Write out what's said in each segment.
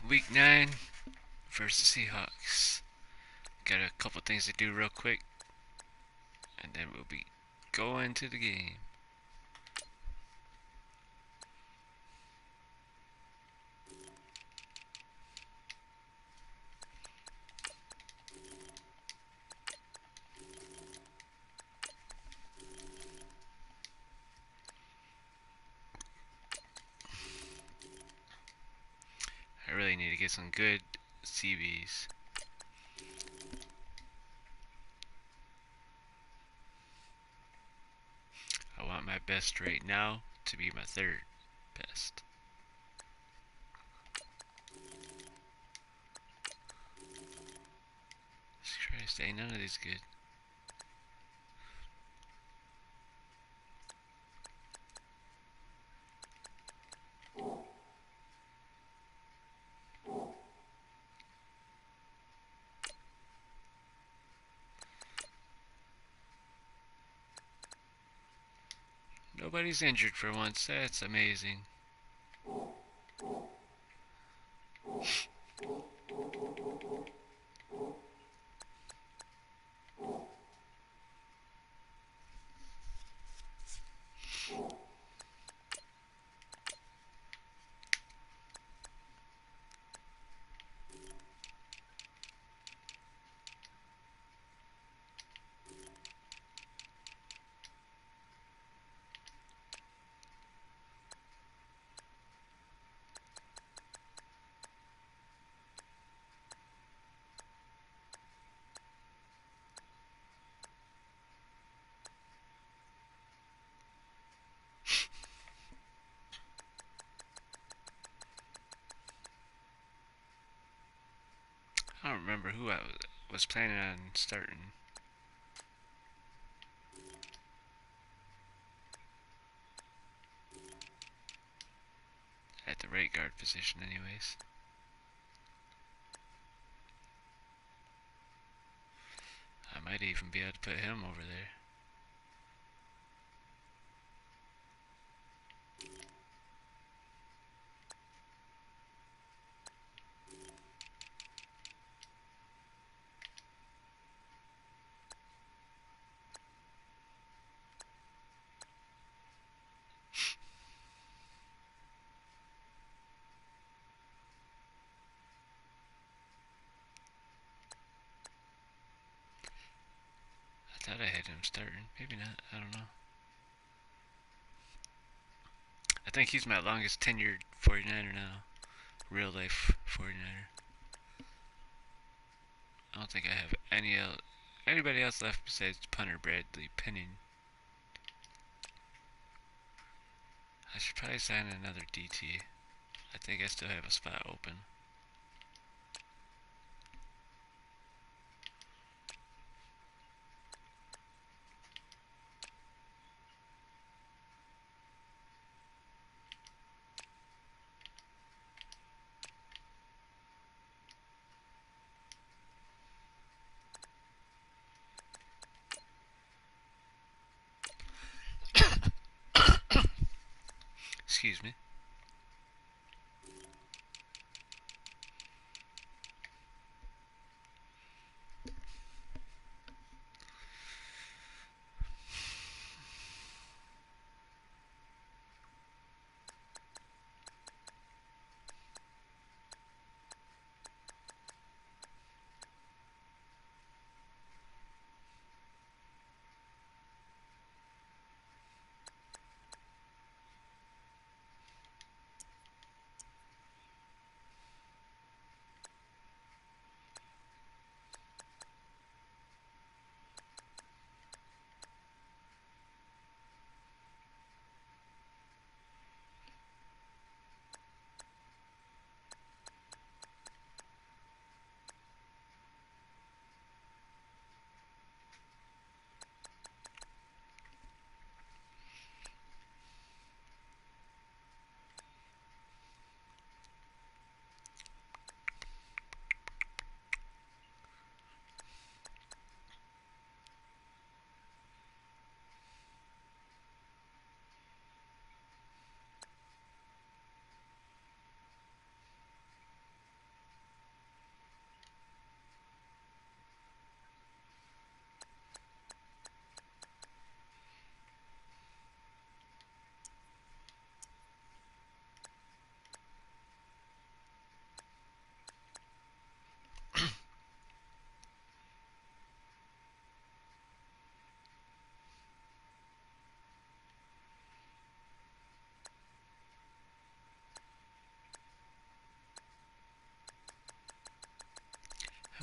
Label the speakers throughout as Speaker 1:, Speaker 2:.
Speaker 1: Week 9 versus Seahawks. Got a couple things to do real quick, and then we'll be going to the game. I really need to get some good CBs. I want my best right now to be my third best. Jesus Christ, ain't none of these good. Nobody's injured for once. That's amazing. I don't remember who I was planning on starting. At the right guard position, anyways. I might even be able to put him over there. I thought I had him starting. Maybe not. I don't know. I think he's my longest tenured 49er now. Real life 49er. I don't think I have anybody else left besides punter Bradley Penning. I should probably sign another DT. I think I still have a spot open. Excuse me.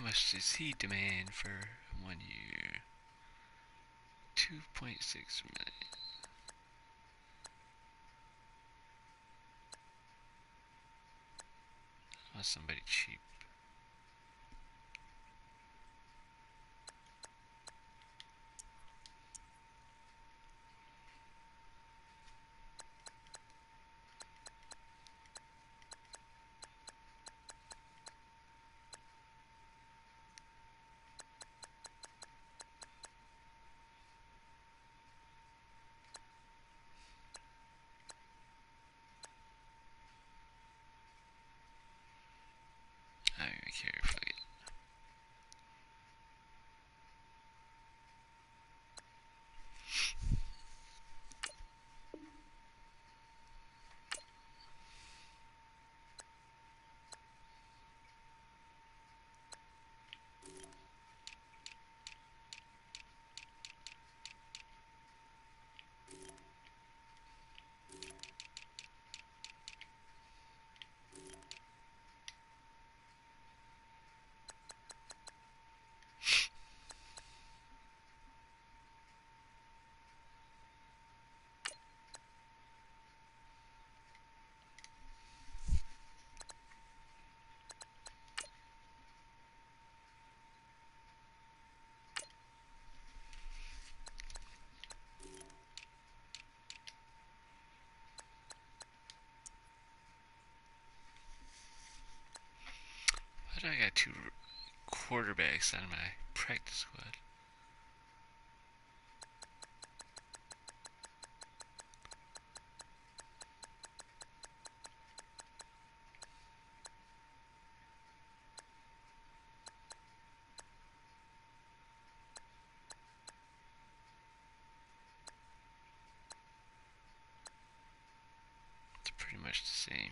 Speaker 1: much does he demand for 1 year? 2.6 million. I want somebody cheap. I don't even care. Fuck it. Why do I got 2 quarterbacks on my practice squad? It's pretty much the same.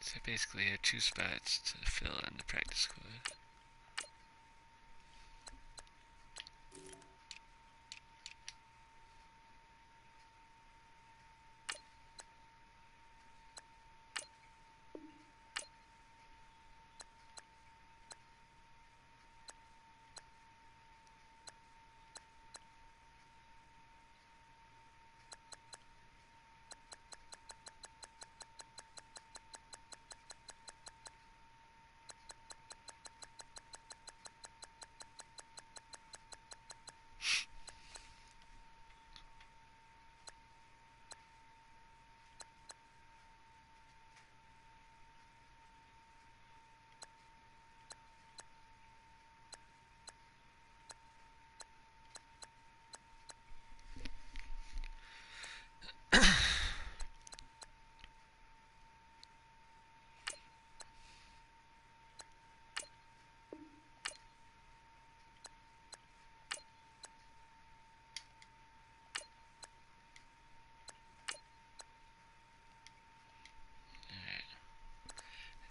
Speaker 1: So I basically have 2 spots to fill in the practice squad.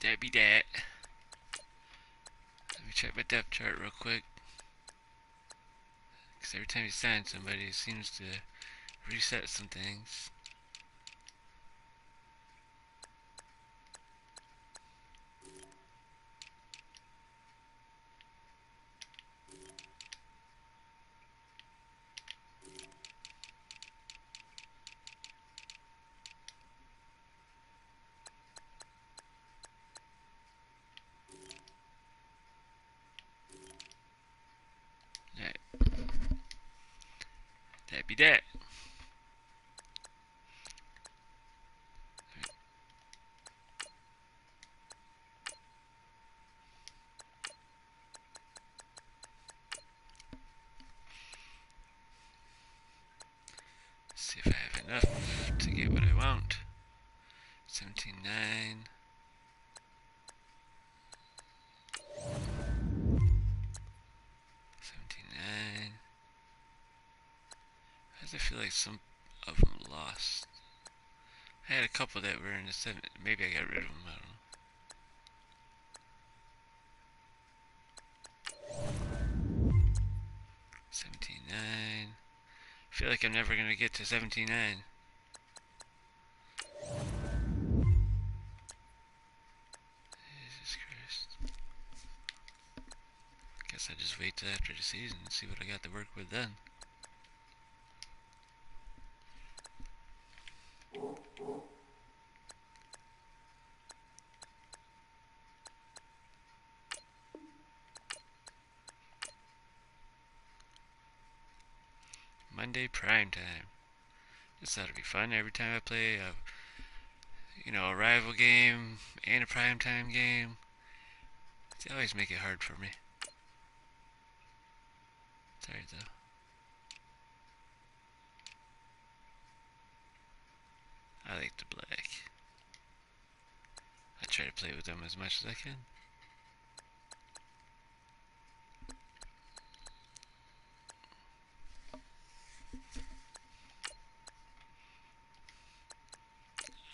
Speaker 1: That be that. Let me check my depth chart real quick. Because every time you sign somebody, it seems to reset some things. Alright. That be that. enough to get what I want. 17-9. 17-9. Why does I feel like some of them lost? I had a couple that were in the 7. Maybe I got rid of them. I don't know. 17-9. I feel like I'm never gonna get to 17-9. Jesus Christ. Guess I just wait till after the season and see what I got to work with then. Monday prime time. This ought to be fun. Every time I play a rival game and a prime time game, they always make it hard for me. Sorry though. I like the black. I try to play with them as much as I can.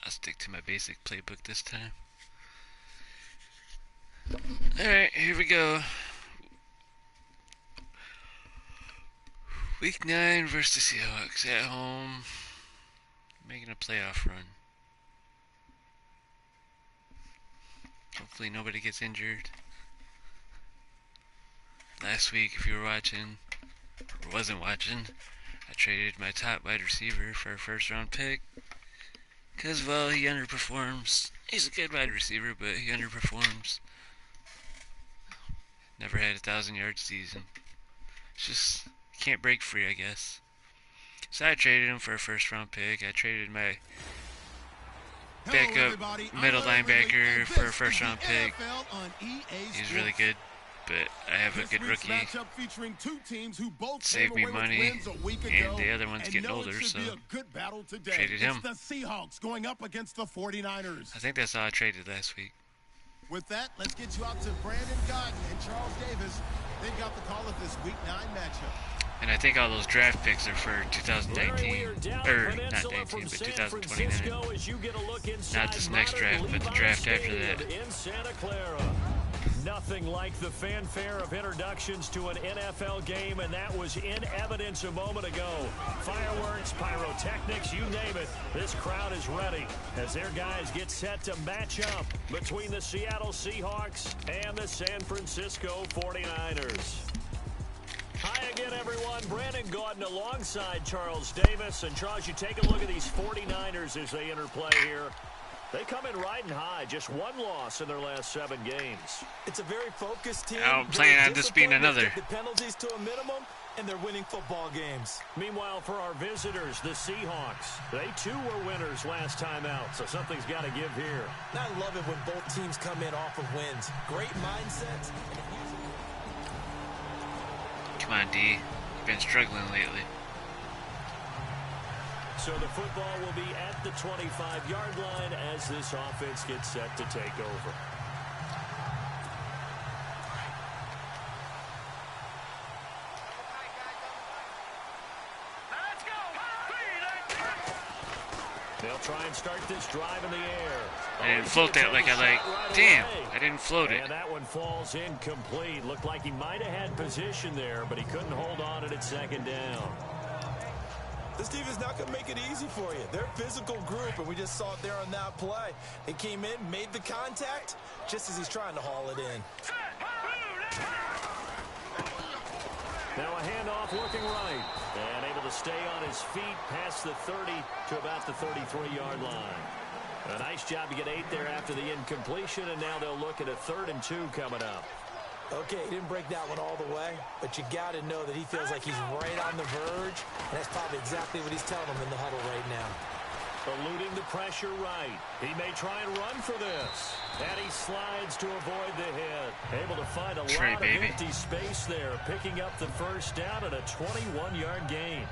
Speaker 1: I'll stick to my basic playbook this time. Alright, here we go. Week 9 versus the Seahawks at home. Making a playoff run. Hopefully nobody gets injured. Last week, if you were watching, or wasn't watching, I traded my top wide receiver for a first round pick. Because, well, he underperforms. He's a good wide receiver, but he underperforms. Never had a 1,000-yard season. It's just, can't break free, I guess. So I traded him for a first-round pick. I traded my backup middle linebacker for a first-round pick. He's really good, but I have a good rookie. Saved me money, and the other one's getting older, so traded him.
Speaker 2: The Seahawks going up against the 49ers.
Speaker 1: I think that's all I traded last week.
Speaker 2: With that, let's get you out to Brandon Godden and Charles Davis. They've got the call of this Week 9 matchup.
Speaker 1: And I think all those draft picks are for 2019, or not 19, but 2029. Not this next draft, but the draft after that.
Speaker 3: Nothing like the fanfare of introductions to an NFL game, and that was in evidence a moment ago. Fireworks, pyrotechnics, you name it. This crowd is ready as their guys get set to match up between the Seattle Seahawks and the San Francisco 49ers. Hi again, everyone. Brandon Gaudin alongside Charles Davis. And Charles, you take a look at these 49ers as they interplay here. They come in riding high, just one loss in their last 7 games.
Speaker 4: It's a very focused team.
Speaker 1: I'm planning on this being another.
Speaker 4: The penalties to a minimum, and they're winning football games.
Speaker 3: Meanwhile, for our visitors, the Seahawks, they too were winners last time out, so something's got to give here.
Speaker 4: I love it when both teams come in off of wins. Great mindsets.
Speaker 1: Come on, D. You've been struggling lately.
Speaker 3: So the football will be at the 25-yard line as this offense gets set to take over. They'll try and start this drive in the air.
Speaker 1: I didn't float that like I like. Damn, I didn't float it.
Speaker 3: And that one falls incomplete. Looked like he might have had position there, but he couldn't hold on it at second down.
Speaker 4: This team is not going to make it easy for you. They're a physical group, and we just saw it there on that play. They came in, made the contact, just as he's trying to haul it in.
Speaker 3: Now a handoff looking right. And able to stay on his feet past the 30 to about the 33-yard line. A nice job to get 8 there after the incompletion, and now they'll look at a 3rd and 2 coming up.
Speaker 4: Okay, he didn't break that one all the way, but you got to know that he feels like he's right on the verge, and that's probably exactly what he's telling them in the huddle right now.
Speaker 3: Eluding the pressure right. He may try and run for this. And he slides to avoid the hit. Able to find a lot of empty space there, picking up the first down at a 21-yard gain.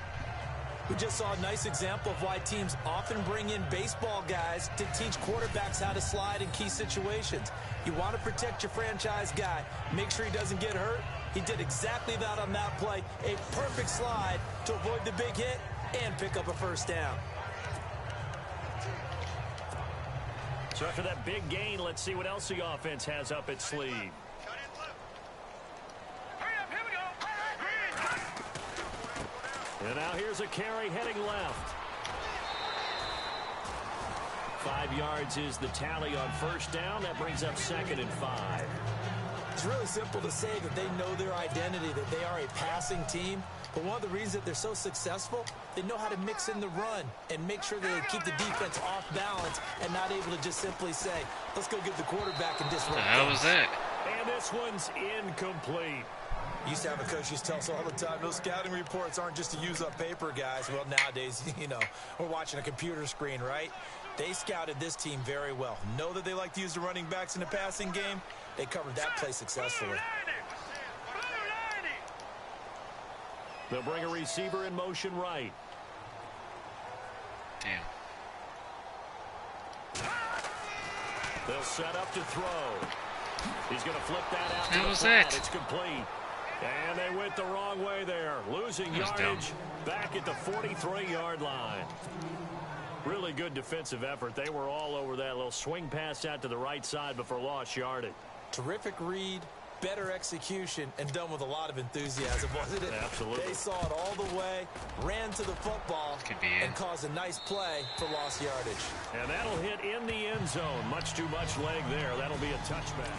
Speaker 4: We just saw a nice example of why teams often bring in baseball guys to teach quarterbacks how to slide in key situations. You want to protect your franchise guy. Make sure he doesn't get hurt. He did exactly that on that play. A perfect slide to avoid the big hit and pick up a first down.
Speaker 3: So after that big gain, let's see what else the offense has up its sleeve. And now here's a carry heading left. 5 yards is the tally on first down. That brings up 2nd and 5.
Speaker 4: It's really simple to say that they know their identity, that they are a passing team. But one of the reasons that they're so successful, they know how to mix in the run and make sure that they keep the defense off balance and not able to just simply say, let's go get the quarterback and disrupt.
Speaker 1: What the hell was that?
Speaker 3: And this one's incomplete.
Speaker 4: Used to have a coach used to tell us all the time, those scouting reports aren't just to use up paper, guys. Well, nowadays, we're watching a computer screen, right? They scouted this team very well. Know that they like to use the running backs in the passing game. They covered that play successfully.
Speaker 3: They'll bring a receiver in motion right.
Speaker 1: Damn.
Speaker 3: They'll set up to throw. He's going to flip that out.
Speaker 1: How was that?
Speaker 3: It's complete. And they went the wrong way there. Losing yardage back at the 43-yard line. Really good defensive effort. They were all over that little swing pass out to the right side before lost yardage.
Speaker 4: Terrific read, better execution, and done with a lot of enthusiasm, wasn't it?
Speaker 3: Absolutely.
Speaker 4: They saw it all the way, ran to the football, and caused a nice play for lost yardage.
Speaker 3: And that'll hit in the end zone. Much too much leg there. That'll be a touchback.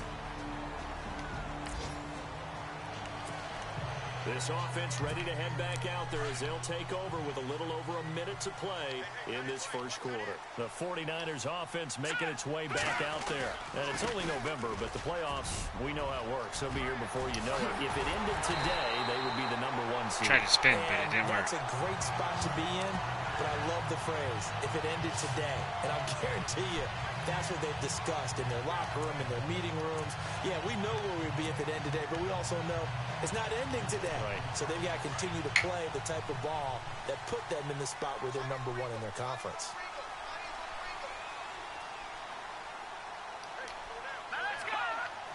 Speaker 3: This offense ready to head back out there as they'll take over with a little over a minute to play in this first quarter. The 49ers offense making its way back out there. And it's only November, but the playoffs, we know how it works. They'll be here before you know it. If it ended today, they would be the #1 seed.
Speaker 1: Tried to spin, but it didn't work.
Speaker 4: That's a great spot to be in, but I love the phrase, if it ended today. And I'll guarantee you, that's what they've discussed in their locker room, in their meeting rooms. Yeah, we know where we'd be if it ended today, but we also know it's not ending today.
Speaker 3: Right.
Speaker 4: So they've got to continue to play the type of ball that put them in the spot where they're #1 in their conference.
Speaker 3: Let's go!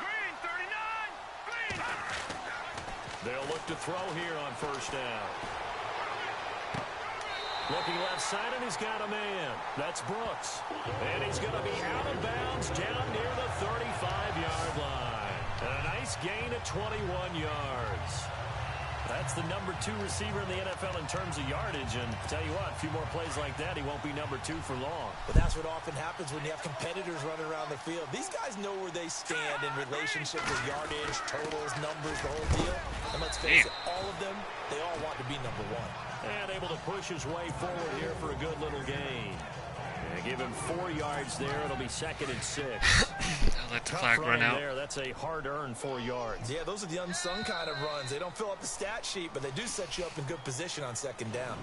Speaker 3: Green, 39! Green! They'll look to throw here on first down. Looking left side, and he's got a man. That's Brooks. And he's going to be out of bounds down near the 35-yard line. And a nice gain of 21 yards. That's the #2 receiver in the NFL in terms of yardage. And tell you what, a few more plays like that, he won't be #2 for long.
Speaker 4: But that's what often happens when you have competitors running around the field. These guys know where they stand in relationship to yardage, totals, numbers, the whole deal. And let's face it, all of them, they all want to be #1.
Speaker 3: And able to push his way forward here for a good little gain. And give him 4 yards there. It'll be 2nd and 6.
Speaker 1: I'll let the clock run out.
Speaker 3: There. That's a hard-earned 4 yards.
Speaker 4: Yeah, those are the unsung kind of runs. They don't fill up the stat sheet, but they do set you up in good position on 2nd down.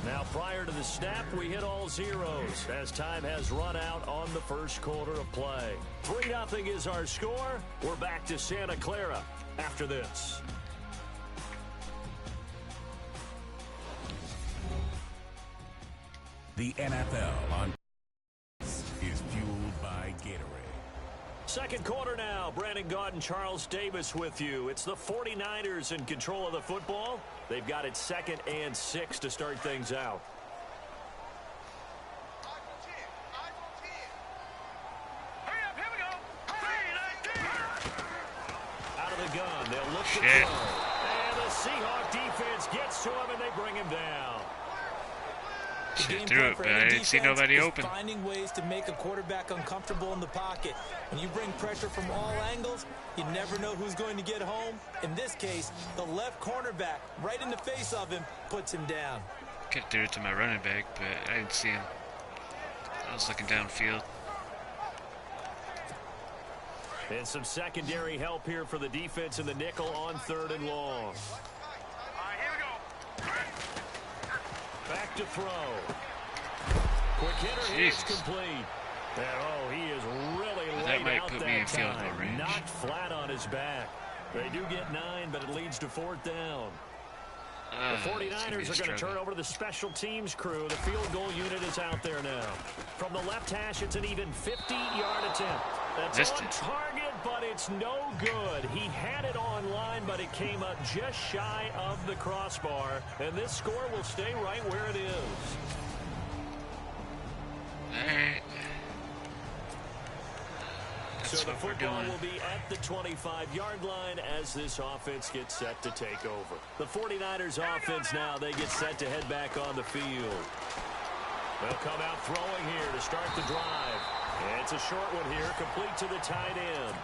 Speaker 3: Now, prior to the snap, we hit all zeros as time has run out on the first quarter of play. 3-0 is our score. We're back to Santa Clara after this.
Speaker 5: The NFL on is fueled by Gatorade.
Speaker 3: Second quarter now. Brandon Gaudin, Charles Davis with you. It's the 49ers in control of the football. They've got it 2nd and 6 to start things out. Out of the gun. They'll look to throw. And the Seahawk defense gets to him, and they bring him down.
Speaker 1: Shit through it, but I didn't see nobody open.
Speaker 4: Finding ways to make a quarterback uncomfortable in the pocket. When you bring pressure from all angles, you never know who's going to get home. In this case, the left cornerback, right in the face of him, puts him down.
Speaker 1: Could do it to my running back, but I didn't see him. I was looking downfield.
Speaker 3: And some secondary help here for the defense in the nickel on 3rd and long. Back to throw. Quick hitter is complete. And, oh, he is really
Speaker 1: that might
Speaker 3: out
Speaker 1: put
Speaker 3: that
Speaker 1: me in field
Speaker 3: time.
Speaker 1: goal range.
Speaker 3: Knocked flat on his back. They do get 9, but it leads to 4th down. The 49ers are going to turn over to the special teams crew. The field goal unit is out there now. From the left hash, it's an even 50-yard attempt. That's on target, but it's no good. He had it on line, but it came up just shy of the crossbar. And this score will stay right where it is.
Speaker 1: All right.
Speaker 3: So the football will be at the 25-yard line as this offense gets set to take over. The 49ers offense now, they get set to head back on the field. They'll come out throwing here to start the drive. And it's a short one here, complete to the tight end.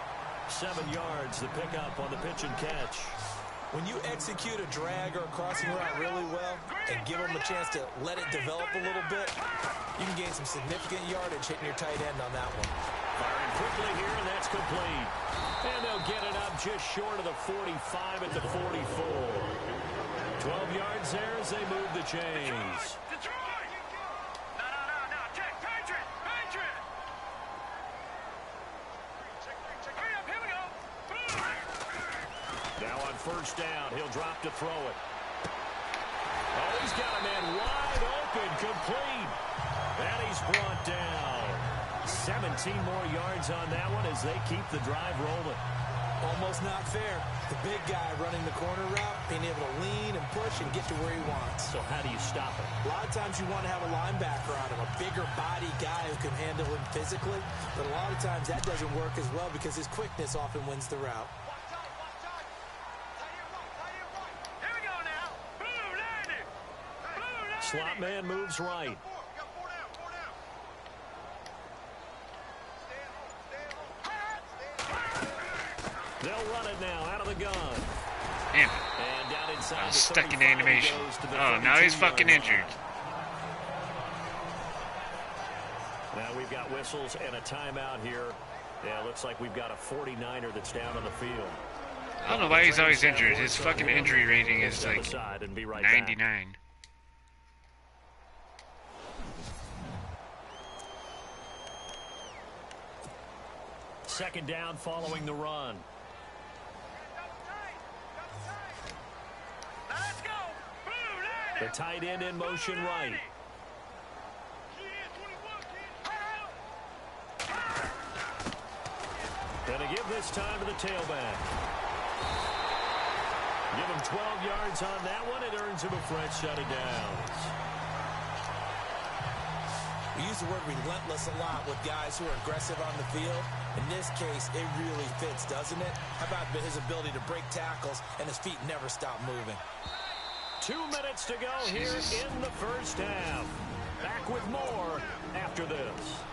Speaker 3: 7 yards, the pickup on the pitch and catch.
Speaker 4: When you execute a drag or a crossing route really well and give them a chance to let it develop a little bit, you can gain some significant yardage hitting your tight end on that one.
Speaker 3: Firing quickly here, and that's complete. And they'll get it up just short of the 45 at the 44. 12 yards there as they move the chains. Now on first down, he'll drop to throw it. Oh, he's got a man wide open, complete. And he's brought down. 17 more yards on that one as they keep the drive rolling.
Speaker 4: Almost not fair. The big guy running the corner route, being able to lean and push and get to where he wants.
Speaker 3: So how do you stop it?
Speaker 4: A lot of times you want to have a linebacker on him, a bigger body guy who can handle him physically. But a lot of times that doesn't work as well because his quickness often wins the route.
Speaker 3: Slot man moves right. They'll run it now out of the gun.
Speaker 1: Damn.
Speaker 3: And down inside.
Speaker 1: I was stuck in animation. Oh, now he's fucking injured.
Speaker 3: Now we've got whistles and a timeout here. Yeah, looks like we've got a 49er that's down on the field.
Speaker 1: I don't know why he's always injured. His fucking injury rating is like 99.
Speaker 3: Second down following the run. The tight end in motion right. Gonna give this time to the tailback. Give him 12 yards on that one. It earns him a fresh set of downs.
Speaker 4: We use the word relentless a lot with guys who are aggressive on the field. In this case, it really fits, doesn't it? How about his ability to break tackles and his feet never stop moving?
Speaker 3: 2 minutes to go here in the first half. Back with more after this.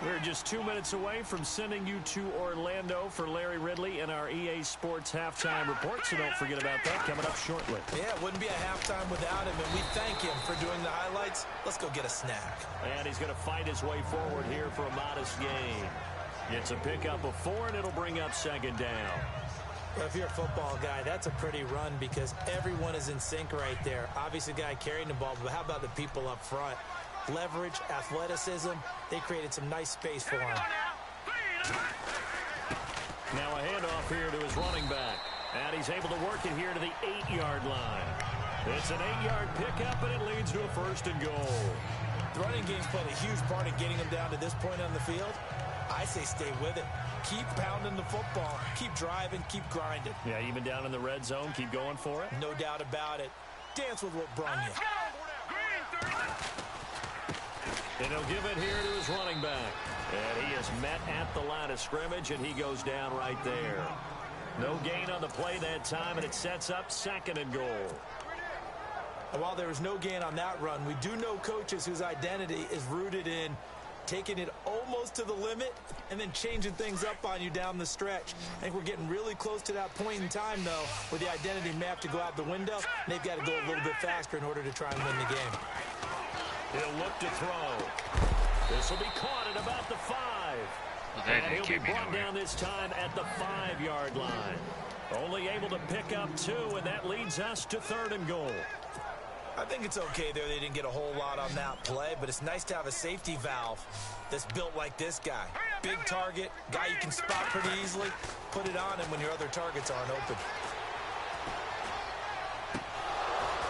Speaker 3: We're just 2 minutes away from sending you to Orlando for Larry Ridley and our EA Sports halftime report, so don't forget about that coming up shortly.
Speaker 4: Yeah, it wouldn't be a halftime without him, and we thank him for doing the highlights. Let's go get a snack.
Speaker 3: And he's going to fight his way forward here for a modest gain. It's a pickup of 4, and it'll bring up second down.
Speaker 4: Well, if you're a football guy, that's a pretty run because everyone is in sync right there. Obviously, the guy carrying the ball, but how about the people up front? Leverage, athleticism, they created some nice space for him.
Speaker 3: Now a handoff here to his running back. And he's able to work it here to the 8-yard line. It's an 8-yard pickup, and it leads to a first and goal.
Speaker 4: The running game's played a huge part in getting him down to this point on the field. I say stay with it. Keep pounding the football. Keep driving. Keep grinding.
Speaker 3: Yeah, even down in the red zone, keep going for it.
Speaker 4: No doubt about it. Dance with what brung you.
Speaker 3: And he'll give it here to his running back. And he is met at the line of scrimmage, and he goes down right there. No gain on the play that time, and it sets up second and goal.
Speaker 4: And while there was no gain on that run, we do know coaches whose identity is rooted in taking it almost to the limit and then changing things up on you down the stretch. I think we're getting really close to that point in time, though, where the identity may have to go out the window, and they've got to go a little bit faster in order to try and win the game.
Speaker 3: He'll look to throw. This will be caught at about the 5.
Speaker 1: Well,
Speaker 3: and he'll be brought down this time at the 5-yard line. Only able to pick up 2, and that leads us to third and goal.
Speaker 4: I think it's okay there. They didn't get a whole lot on that play, but it's nice to have a safety valve that's built like this guy. Big target, guy you can spot pretty easily. Put it on him when your other targets aren't open.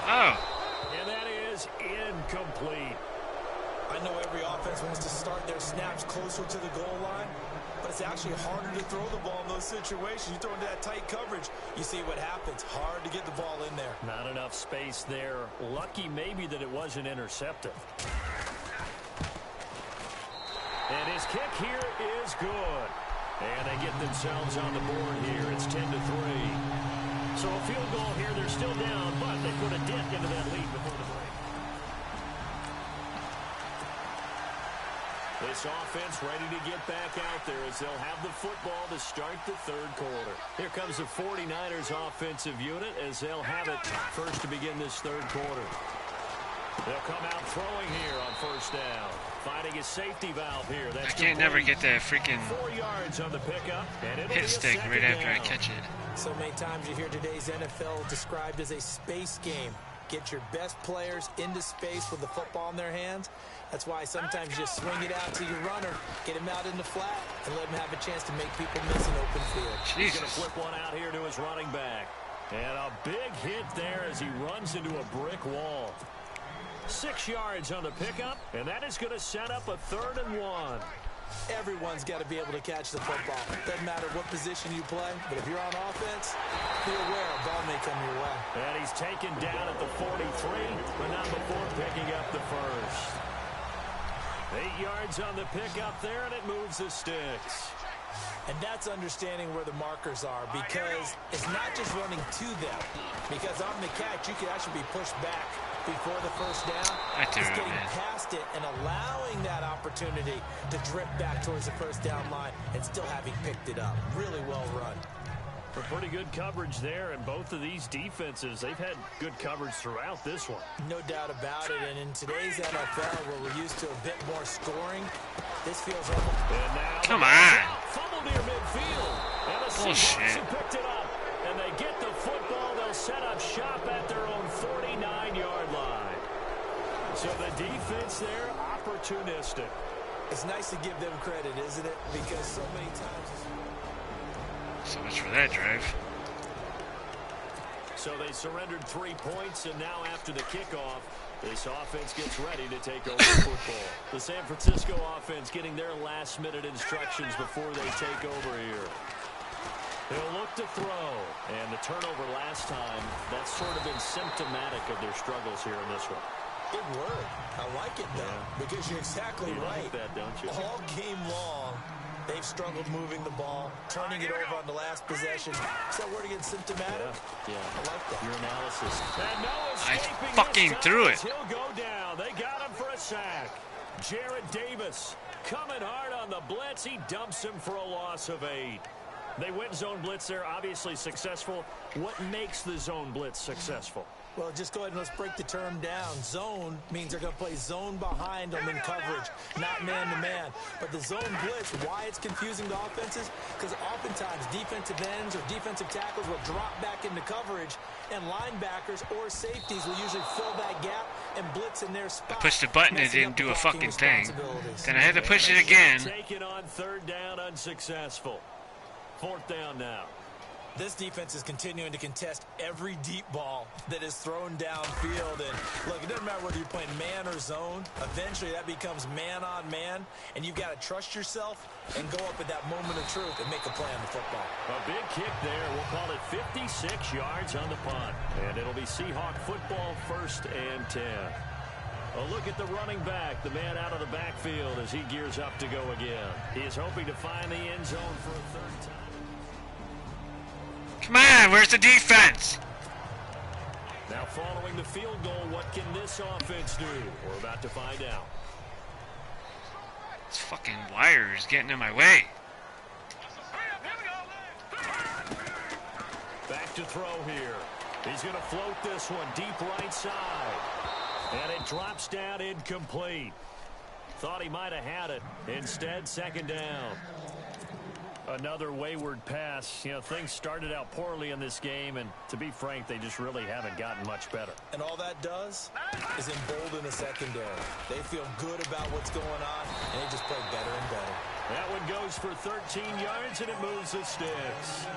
Speaker 1: Oh.
Speaker 3: And that is incomplete.
Speaker 4: I know every offense wants to start their snaps closer to the goal line, but it's actually harder to throw the ball in those situations. You throw into that tight coverage, you see what happens. Hard to get the ball in there.
Speaker 3: Not enough space there. Lucky maybe that it wasn't intercepted. And his kick here is good. And they get themselves on the board here. It's 10-3. So a field goal here. They're still down, but they put a dent into that lead before the break. This offense ready to get back out there as they'll have the football to start the third quarter. Here comes the 49ers offensive unit as they'll have it first to begin this third quarter. They'll come out throwing here on first down. Finding a safety valve here. That's
Speaker 1: I can't never get that freaking
Speaker 3: 4 yards on the pickup, and it'll
Speaker 1: hit stick right after I catch it.
Speaker 4: So many times you hear today's NFL described as a space game. Get your best players into space with the football in their hands. That's why sometimes you just swing it out to your runner, get him out in the flat, and let him have a chance to make people miss an open field.
Speaker 3: He's going to flip one out here to his running back. And a big hit there as he runs into a brick wall. 6 yards on the pickup, and that is going to set up a 3rd and 1.
Speaker 4: Everyone's got to be able to catch the football. Doesn't matter what position you play, but if you're on offense, be aware a ball may come your way.
Speaker 3: And he's taken down at the 43, but not before picking up the first. 8 yards on the pickup there, and it moves the sticks.
Speaker 4: And that's understanding where the markers are, because it's not just running to them. Because on the catch, you could actually be pushed back before the first down. It's getting past it and allowing that opportunity to drip back towards the first down line and still having picked it up. Really well run.
Speaker 3: For pretty good coverage there, and both of these defenses, they've had good coverage throughout this one.
Speaker 4: No doubt about it, and in today's NFL, where we're used to a bit more scoring, this feels almost...
Speaker 3: And now
Speaker 1: come on!
Speaker 3: Fumble near midfield, and the Seahawks have picked it up, and they get the football. They'll set up shop at their own 49-yard line. So the defense there, opportunistic.
Speaker 4: It's nice to give them credit, isn't it? Because so many times...
Speaker 1: So much for that drive.
Speaker 3: So they surrendered 3 points, and now after the kickoff, this offense gets ready to take over the football. The San Francisco offense getting their last-minute instructions before they take over here. They'll look to throw, and the turnover last time, that's sort of been symptomatic of their struggles here in this one.
Speaker 4: Good word. I like it, though, because you're exactly right.
Speaker 3: Like that, don't you?
Speaker 4: All game long, they've struggled moving the ball, turning it over on the last possession. Is that word again, symptomatic?
Speaker 3: Yeah.
Speaker 4: I like that.
Speaker 3: Your analysis. And no escaping
Speaker 1: I fucking threw it.
Speaker 3: He'll go down. They got him for a sack. Jared Davis coming hard on the blitz. He dumps him for a loss of 8. They went zone blitz there, obviously successful. What makes the zone blitz successful?
Speaker 4: Well, just go ahead and let's break the term down. Zone means they're going to play zone behind them in coverage, not man-to-man. But the zone blitz, why it's confusing to offenses? Because oftentimes defensive ends or defensive tackles will drop back into coverage, and linebackers or safeties will usually fill that gap and blitz in their spot.
Speaker 1: I pushed the button, it didn't do a fucking thing. Then I had to push it again.
Speaker 3: Take it on 3rd down, unsuccessful. 4th down now.
Speaker 4: This defense is continuing to contest every deep ball that is thrown downfield. And look, it doesn't matter whether you're playing man or zone. Eventually, that becomes man on man, and you've got to trust yourself and go up at that moment of truth and make a play on the football.
Speaker 3: A big kick there. We'll call it 56 yards on the punt. And it'll be Seahawk football, 1st and 10. A look at the running back, the man out of the backfield as he gears up to go again. He is hoping to find the end zone for a 3rd time.
Speaker 1: Come on, where's the defense?
Speaker 3: Now following the field goal, what can this offense do? We're about to find out.
Speaker 1: This fucking wire is getting in my way.
Speaker 3: Back to throw here. He's going to float this one deep right side. And it drops down incomplete. Thought he might have had it. Instead, 2nd down. Another wayward pass. You know, things started out poorly in this game, and to be frank, they just really haven't gotten much better.
Speaker 4: And all that does is embolden the secondary. They feel good about what's going on, and they just play better and better.
Speaker 3: That one goes for 13 yards, and it moves the sticks.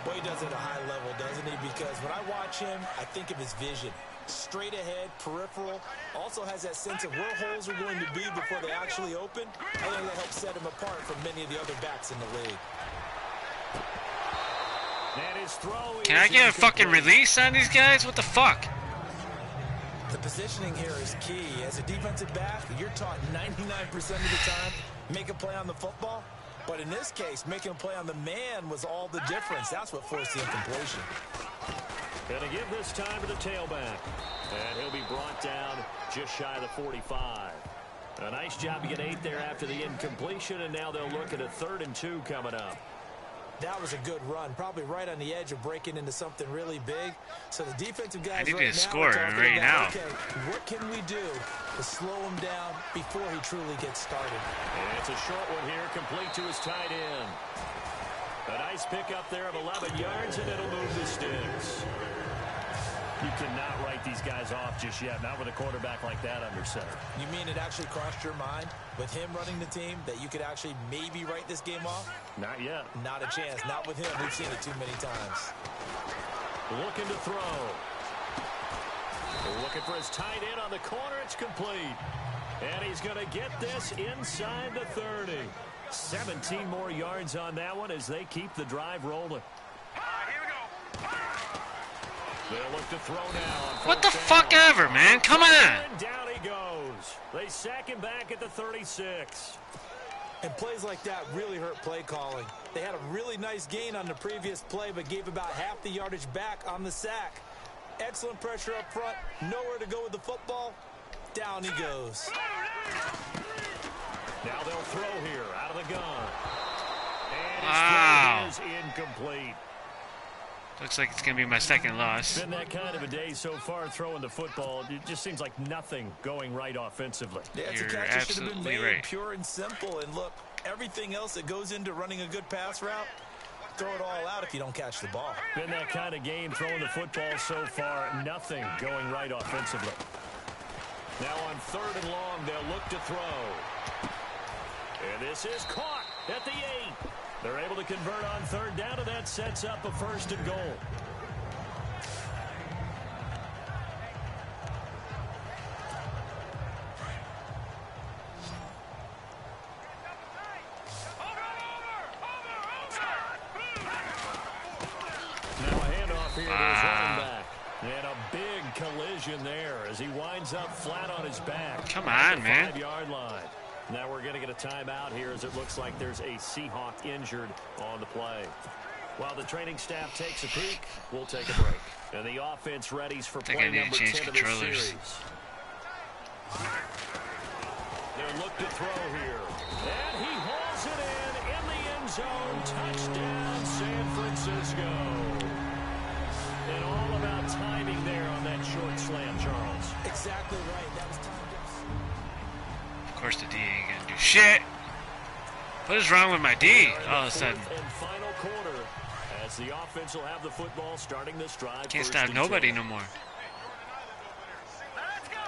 Speaker 4: Boy, he does it at a high level, doesn't he? Because when I watch him, I think of his vision. straight ahead, peripheral. Also has that sense of where holes are going to be before they actually open. I think that helps set him apart from many of the other backs in the league.
Speaker 1: Can I get a fucking release on these guys? What the fuck?
Speaker 4: The positioning here is key. As a defensive back, you're taught 99% of the time, make a play on the football. But in this case, making a play on the man was all the difference. That's what forced the incompletion.
Speaker 3: Going to give this time to the tailback. And he'll be brought down just shy of the 45. A nice job to get 8 there after the incompletion, and now they'll look at a 3rd and 2 coming up.
Speaker 4: That was a good run, probably right on the edge of breaking into something really big. So the defensive guys
Speaker 1: I need
Speaker 4: right
Speaker 1: to
Speaker 4: now
Speaker 1: score
Speaker 4: are talking
Speaker 1: right
Speaker 4: about,
Speaker 1: now.
Speaker 4: okay, what can we do to slow him down before he truly gets started?
Speaker 3: And it's a short one here, complete to his tight end. A nice pickup there of 11 yards, and it'll move the sticks. You cannot write these guys off just yet, not with a quarterback like that under center.
Speaker 4: You mean it actually crossed your mind with him running the team that you could actually maybe write this game off?
Speaker 3: Not yet.
Speaker 4: Not a chance. Not with him. We've seen it too many times.
Speaker 3: Looking to throw. Looking for his tight end on the corner. It's complete. And he's going to get this inside the 30. 17 more yards on that one as they keep the drive rolling. They'll look to throw now.
Speaker 1: What the fuck ever, man? Come on.
Speaker 3: And down he goes. They sack him back at the 36.
Speaker 4: And plays like that really hurt play calling. They had a really nice gain on the previous play, but gave about half the yardage back on the sack. Excellent pressure up front. Nowhere to go with the football. Down he goes.
Speaker 3: Now they'll throw here out of the gun. And
Speaker 1: Wow.
Speaker 3: his throw is incomplete.
Speaker 1: Looks like it's going to be my second loss.
Speaker 3: Been that kind of a day so far throwing the football. It just seems like nothing going right offensively.
Speaker 4: Yeah, it's
Speaker 1: You're
Speaker 4: a catch that should have been
Speaker 1: absolutely
Speaker 4: made
Speaker 1: right.
Speaker 4: pure and simple. And look, everything else that goes into running a good pass route, throw it all out if you don't catch the ball.
Speaker 3: Been that kind of game throwing the football so far. Nothing going right offensively. Now on 3rd and long, they'll look to throw. And this is caught at the 8. They're able to convert on 3rd down, and that sets up a 1st and goal. Now a handoff here to his running back. And a big collision there as he winds up flat on his back.
Speaker 1: Come on, man.
Speaker 3: 5-yard line. Now we're going to get a timeout here as it looks like there's a Seahawk injured on the play. While the training staff takes a peek, we'll take a break. And the offense readies for
Speaker 1: think
Speaker 3: play
Speaker 1: I need to
Speaker 3: number
Speaker 1: change
Speaker 3: 10 of this
Speaker 1: controllers.
Speaker 3: series. They'll look to throw here. And he hauls it in the end zone. Touchdown, San Francisco. And all about timing there on that short slant, Charles.
Speaker 4: Exactly right. That was time.
Speaker 1: Of course the D ain't going to do shit. What is wrong with my D all of a sudden?
Speaker 3: And final quarter as the offense will have the football starting this drive.
Speaker 1: Can't stop nobody no more.
Speaker 6: Let's go.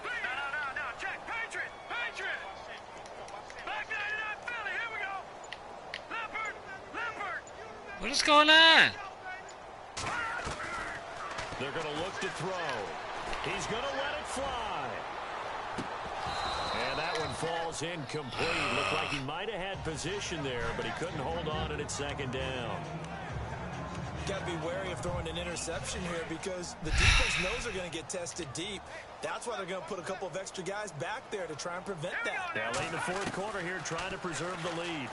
Speaker 6: No, check. Patriot. Back 99 Philly. Here we go. Leopard.
Speaker 1: What is going on?
Speaker 3: They're going to look to throw. He's going to let it fly. And that one falls incomplete. Looked like he might have had position there, but he couldn't hold on and it's 2nd down.
Speaker 4: Got to be wary of throwing an interception here because the defense knows they're going to get tested deep. That's why they're going to put a couple of extra guys back there to try and prevent that.
Speaker 3: Now late in the 4th quarter here trying to preserve the lead.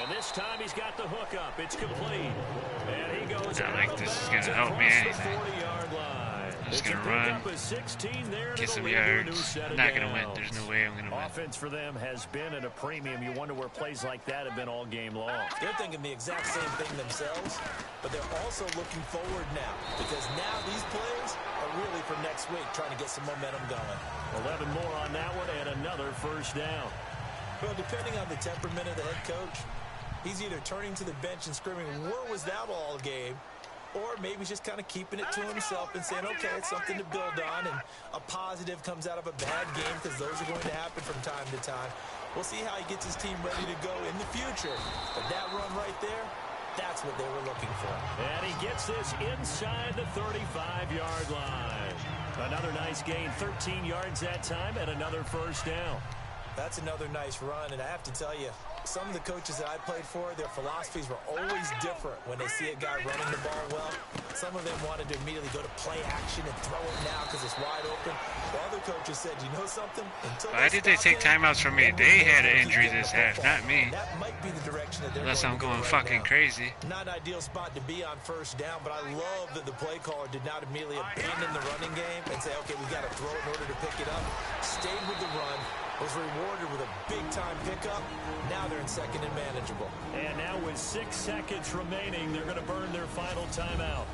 Speaker 3: And this time he's got the hook up. It's complete. And he goes
Speaker 1: Not like
Speaker 3: out of
Speaker 1: this is
Speaker 3: bounds
Speaker 1: gonna help me
Speaker 3: across the
Speaker 1: anything.
Speaker 3: 40-yard line.
Speaker 1: I'm just
Speaker 3: It's a
Speaker 1: gonna run,
Speaker 3: pickup of 16 there, and
Speaker 1: get
Speaker 3: it'll
Speaker 1: some
Speaker 3: lead to a new
Speaker 1: yards.
Speaker 3: set of
Speaker 1: Not going to win.
Speaker 3: downs.
Speaker 1: There's no way I'm going to win.
Speaker 3: Offense for them has been at a premium. You wonder where plays like that have been all game long.
Speaker 4: They're thinking the exact same thing themselves, but they're also looking forward now because now these plays are really for next week, trying to get some momentum going.
Speaker 3: 11 more on that one and another 1st down.
Speaker 4: Well, depending on the temperament of the head coach, he's either turning to the bench and screaming, "Where was that all game?" Or maybe he's just kind of keeping it to himself and saying, okay, it's something to build on, and a positive comes out of a bad game because those are going to happen from time to time. We'll see how he gets his team ready to go in the future. But that run right there, That's what they were looking for.
Speaker 3: And he gets this inside the 35-yard line. Another nice gain, 13 yards that time, and another first down.
Speaker 4: That's another nice run, and I have to tell you, some of the coaches that I played for, their philosophies were always different when they see a guy running the ball well. Some of them wanted to immediately go to play action and throw it now because it's wide open. While other coaches said, you know something?
Speaker 1: Why did they take timeouts from me? They had an injury this half, not me.
Speaker 4: That might be the direction that they're
Speaker 1: Unless I'm going
Speaker 4: right
Speaker 1: fucking
Speaker 4: now.
Speaker 1: crazy.
Speaker 4: Not an ideal spot to be on first down, but I love that the play caller did not immediately abandon the running game and say, okay, we got to throw it in order to pick it up. Stayed with the run, was rewarded with a big-time pickup. Now they're in second and manageable.
Speaker 3: And now with 6 seconds remaining, they're going to burn their final timeout.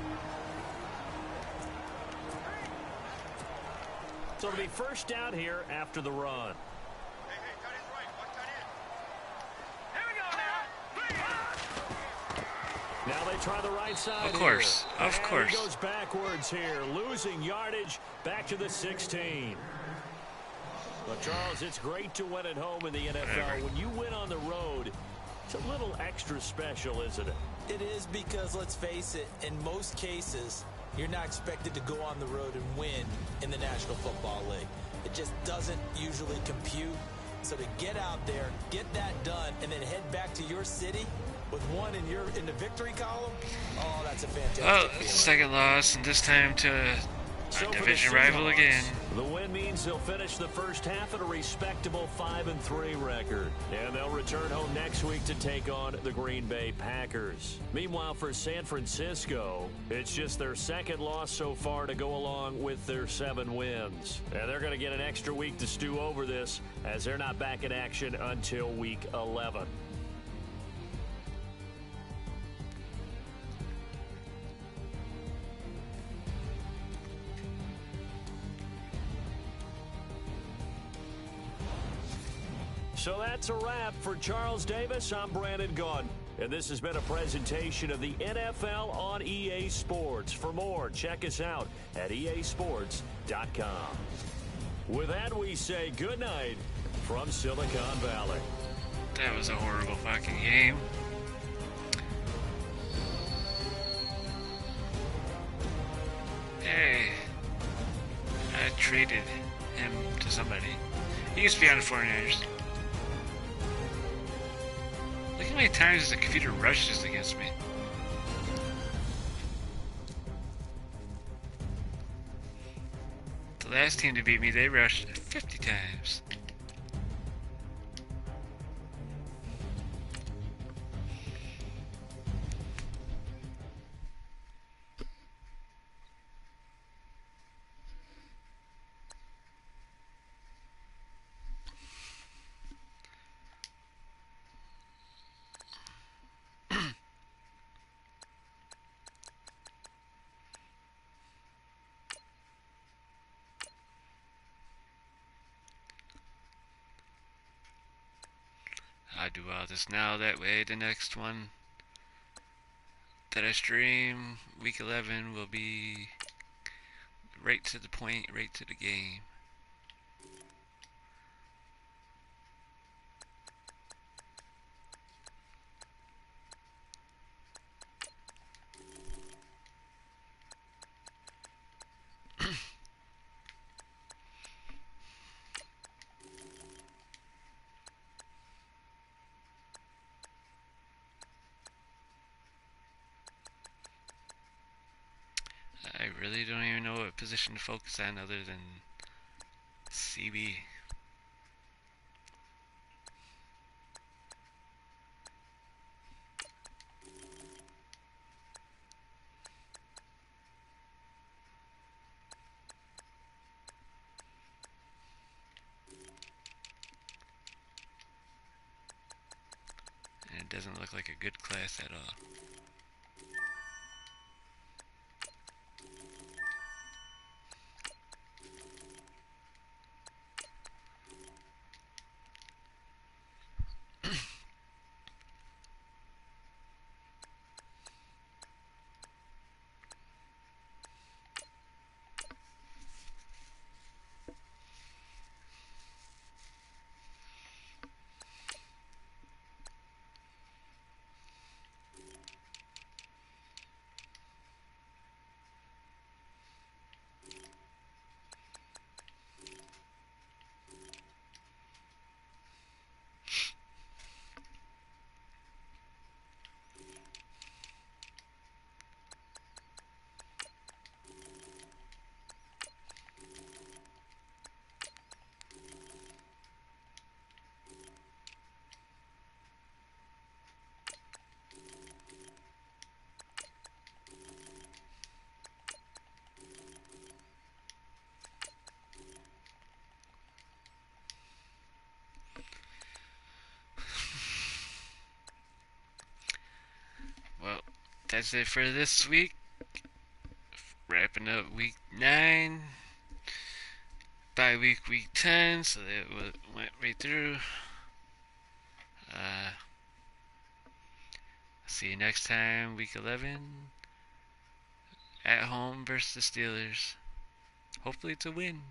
Speaker 3: So it'll be first down here after the run.
Speaker 6: Hey, cut in right. Watch cut in. Here we go now.
Speaker 3: Now they try the right side.
Speaker 1: Of course,
Speaker 3: here.
Speaker 1: of
Speaker 3: And
Speaker 1: course.
Speaker 3: He goes backwards here, losing yardage back to the 16. But, Charles, it's great to win at home in the NFL.
Speaker 1: Whatever.
Speaker 3: When you win on the road, it's a little extra special, isn't it?
Speaker 4: It is because, let's face it, in most cases, you're not expected to go on the road and win in the National Football League. It just doesn't usually compute. So to get out there, get that done, and then head back to your city with one in the victory column, oh, that's a fantastic
Speaker 1: Well,
Speaker 4: feeling.
Speaker 1: second loss, and this time to
Speaker 3: So
Speaker 1: a
Speaker 3: for the
Speaker 1: division rival
Speaker 3: Seahawks,
Speaker 1: again.
Speaker 3: The win means they'll finish the first half at a respectable 5-3 record. And they'll return home next week to take on the Green Bay Packers. Meanwhile, for San Francisco, it's just their second loss so far to go along with their 7 wins. And they're going to get an extra week to stew over this as they're not back in action until week 11. So that's a wrap for Charles Davis. I'm Brandon Gaudin, and this has been a presentation of the NFL on EA Sports. For more, check us out at easports.com. With that, we say good night from Silicon Valley.
Speaker 1: That was a horrible fucking game. Hey, I traded him to somebody. He used to be on the 49ers. Look how many times the computer rushes against me. The last team to beat me, they rushed 50 times. I do all this now, that way the next one that I stream, week 11, will be right to the point, right to the game. I really don't even know what position to focus on other than CB. And it doesn't look like a good class at all. that's it for this week. Wrapping up week 9. Bye week 10, so that went right through. See you next time, week 11. At home versus the Steelers. Hopefully it's a win.